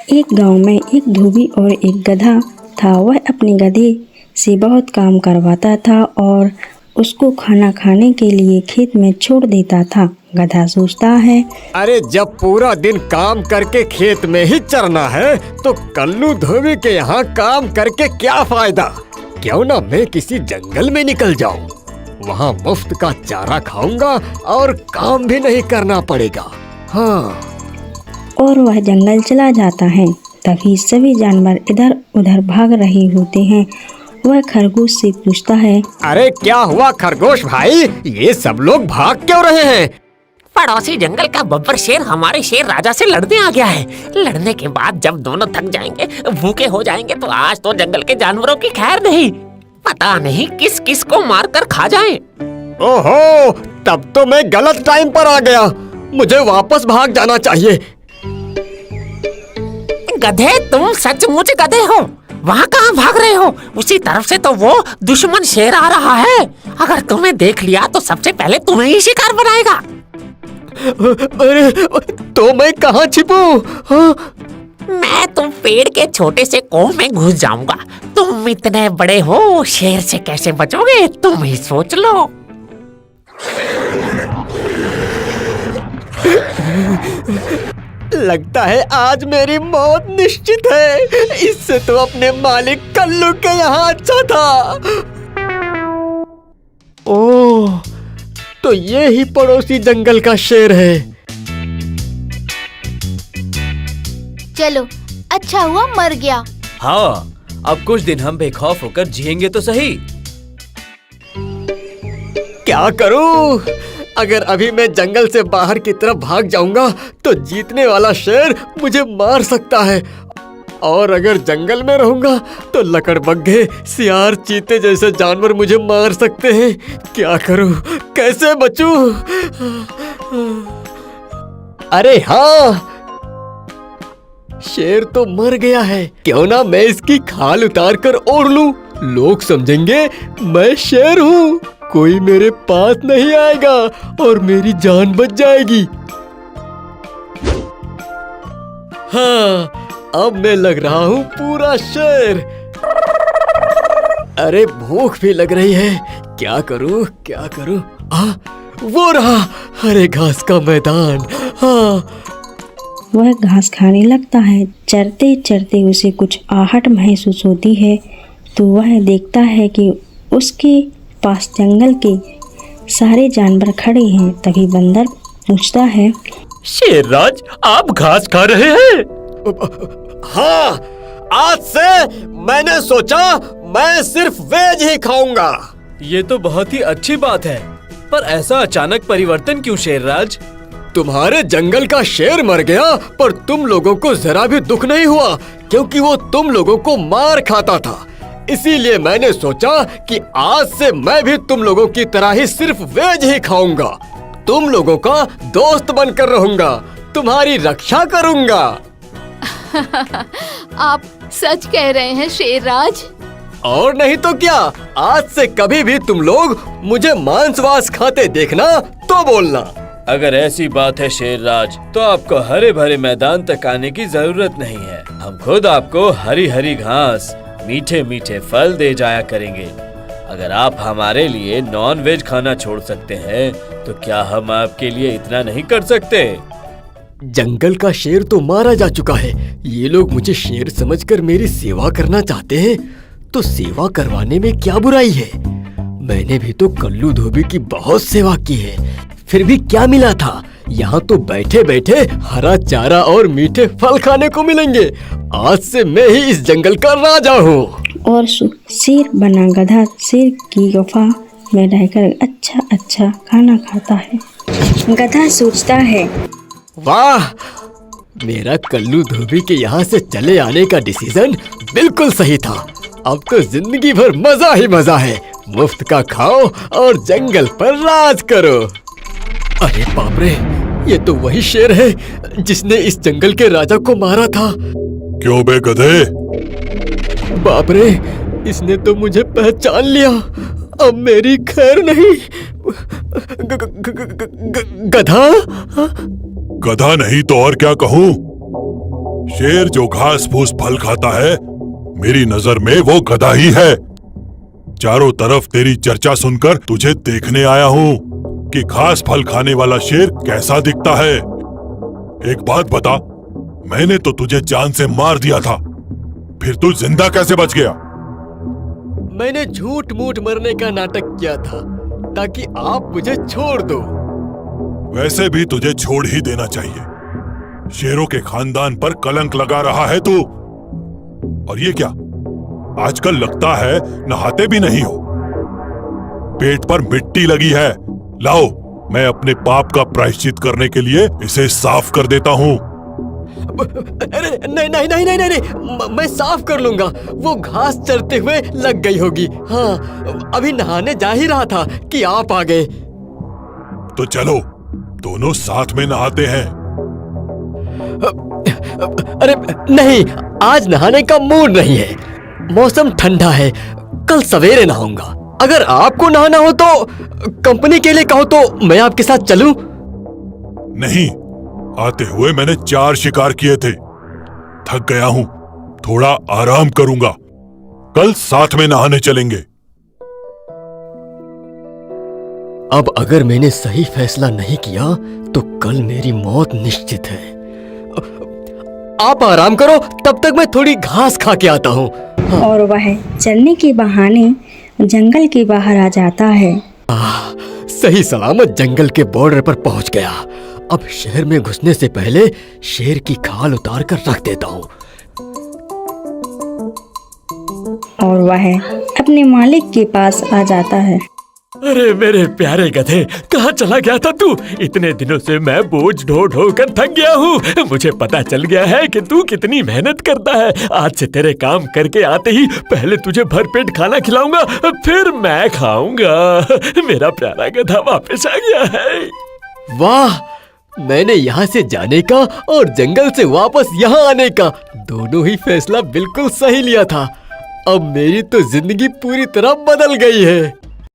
एक गांव में एक धोबी और एक गधा था। वह अपने गधे से बहुत काम करवाता था और उसको खाना खाने के लिए खेत में छोड़ देता था। गधा सोचता है, अरे जब पूरा दिन काम करके खेत में ही चरना है तो कल्लू धोबी के यहाँ काम करके क्या फायदा। क्यों ना मैं किसी जंगल में निकल जाऊं, वहाँ मुफ्त का चारा खाऊंगा और काम भी नहीं करना पड़ेगा। हाँ। और वह जंगल चला जाता है। तभी सभी जानवर इधर उधर भाग रहे होते हैं। वह खरगोश से पूछता है, अरे क्या हुआ खरगोश भाई, ये सब लोग भाग क्यों रहे हैं? पड़ोसी जंगल का बब्बर शेर हमारे शेर राजा से लड़ने आ गया है। लड़ने के बाद जब दोनों थक जाएंगे, भूखे हो जाएंगे तो आज तो जंगल के जानवरों की खैर नहीं। पता नहीं किस किस को मारकर खा जाए। ओहो, तब तो मैं गलत टाइम पर आ गया। मुझे वापस भाग जाना चाहिए। गधे, तुम सचमुच गधे हो। वहाँ कहाँ भाग रहे हो? उसी तरफ से तो वो दुश्मन शेर आ रहा है। अगर तुम्हें देख लिया तो सबसे पहले तुम्हें ही शिकार बनाएगा। अरे तो मैं कहाँ छिपूं? हाँ? मैं तुम पेड़ के छोटे से कोह में घुस जाऊंगा। तुम इतने बड़े हो, शेर से कैसे बचोगे तुम ही सोच लो। लगता है आज मेरी मौत निश्चित है। इससे तो अपने मालिक कल्लू के यहाँ अच्छा था। ओह, तो ये ही पड़ोसी जंगल का शेर है। चलो, अच्छा हुआ मर गया। हाँ, अब कुछ दिन हम बेखौफ होकर जिएंगे तो सही। क्या करूं? अगर अभी मैं जंगल से बाहर की तरफ भाग जाऊंगा तो जीतने वाला शेर मुझे मार सकता है, और अगर जंगल में रहूंगा तो लकड़बग्घे, सियार, चीते जैसे जानवर मुझे मार सकते हैं। क्या करूं? कैसे बचूं? अरे हाँ, शेर तो मर गया है। क्यों ना मैं इसकी खाल उतार कर ओढ़ लूं। लोग समझेंगे मैं शेर हूँ, कोई मेरे पास नहीं आएगा और मेरी जान बच जाएगी। हाँ, अब मैं लग रहा हूँ पूरा शेर। अरे भूख भी लग रही है। क्या करूँ क्या करूँ? वो रहा हरे घास का मैदान। हाँ। वह घास खाने लगता है। चरते चरते उसे कुछ आहट महसूस होती है तो वह देखता है कि उसके पास जंगल के सारे जानवर खड़े हैं। तभी बंदर पूछता है, शेरराज, आप घास खा रहे हैं? हाँ, आज से मैंने सोचा मैं सिर्फ वेज ही खाऊंगा। ये तो बहुत ही अच्छी बात है, पर ऐसा अचानक परिवर्तन क्यों शेरराज? तुम्हारे जंगल का शेर मर गया पर तुम लोगों को जरा भी दुख नहीं हुआ, क्योंकि वो तुम लोगों को मार खाता था। इसीलिए मैंने सोचा कि आज से मैं भी तुम लोगों की तरह ही सिर्फ वेज ही खाऊंगा। तुम लोगों का दोस्त बनकर रहूंगा, तुम्हारी रक्षा करूंगा। आप सच कह रहे हैं शेरराज? और नहीं तो क्या, आज से कभी भी तुम लोग मुझे मांस-वास खाते देखना तो बोलना। अगर ऐसी बात है शेरराज, तो आपको हरे भरे मैदान तक आने की जरूरत नहीं है। हम खुद आपको हरी हरी घास, मीठे मीठे फल दे जाया करेंगे। अगर आप हमारे लिए नॉन वेज खाना छोड़ सकते हैं तो क्या हम आपके लिए इतना नहीं कर सकते? जंगल का शेर तो मारा जा चुका है। ये लोग मुझे शेर समझकर मेरी सेवा करना चाहते हैं, तो सेवा करवाने में क्या बुराई है। मैंने भी तो कल्लू धोबी की बहुत सेवा की है, फिर भी क्या मिला था? यहाँ तो बैठे बैठे हरा चारा और मीठे फल खाने को मिलेंगे। आज से मैं ही इस जंगल का राजा हूँ। और शेर बना गधा शेर की गुफा में रहकर अच्छा अच्छा खाना खाता है। गधा सोचता है, वाह, मेरा कल्लू धोबी के यहाँ से चले आने का डिसीजन बिल्कुल सही था। अब तो जिंदगी भर मजा ही मजा है। मुफ्त का खाओ और जंगल पर राज करो। अरे बाप रे, ये तो वही शेर है जिसने इस जंगल के राजा को मारा था। क्यों बे गधे? बाप रे, इसने तो मुझे पहचान लिया। अब मेरी खैर नहीं। गधा? गधा नहीं तो और क्या कहूँ? शेर जो घास फूस फल खाता है, मेरी नजर में वो गधा ही है। चारों तरफ तेरी चर्चा सुनकर तुझे देखने आया हूँ कि घास फल खाने वाला शेर कैसा दिखता है। एक बात बता, मैंने तो तुझे जान से मार दिया था, फिर तू जिंदा कैसे बच गया? मैंने झूठ मूठ मरने का नाटक किया था ताकि आप मुझे छोड़ दो। वैसे भी तुझे छोड़ ही देना चाहिए। शेरों के खानदान पर कलंक लगा रहा है तू। और ये क्या, आजकल लगता है नहाते भी नहीं हो। पेट पर मिट्टी लगी है। लाओ, मैं अपने पाप का प्रायश्चित करने के लिए इसे साफ कर देता हूँ। अरे नहीं नहीं नहीं नहीं नहीं, मैं साफ कर लूंगा। वो घास चरते हुए लग गई होगी। हाँ, अभी नहाने जा ही रहा था कि आप आ गए। तो चलो, दोनों साथ में नहाते हैं। अरे नहीं, आज नहाने का मूड नहीं है। मौसम ठंडा है, कल सवेरे नहाऊंगा। अगर आपको नहाना हो तो कंपनी के लिए कहो तो मैं आपके साथ चलूं? नहीं, आते हुए मैंने 4 शिकार किए थे। थक गया हूँ, थोड़ा आराम करूंगा। कल साथ में नहाने चलेंगे। अब अगर मैंने सही फैसला नहीं किया तो कल मेरी मौत निश्चित है। आप आराम करो, तब तक मैं थोड़ी घास खा के आता हूँ। और वह चलने के बहाने जंगल के बाहर आ जाता है। सही सलामत जंगल के बॉर्डर पर पहुंच गया। अब शहर में घुसने से पहले शेर की खाल उतार कर रख देता हूँ। और वह अपने मालिक के पास आ जाता है। अरे मेरे प्यारे गधे, कहाँ चला गया था तू? इतने दिनों से मैं बोझ ढो ढो कर थक गया हूँ। मुझे पता चल गया है कि तू कितनी मेहनत करता है। आज से तेरे काम करके आते ही पहले तुझे भरपेट खाना खिलाऊंगा, फिर मैं खाऊंगा। मेरा प्यारा गधा वापस आ गया है। वाह, मैंने यहाँ से जाने का और जंगल से वापस यहाँ आने का दोनों ही फैसला बिल्कुल सही लिया था। अब मेरी तो जिंदगी पूरी तरह बदल गई है।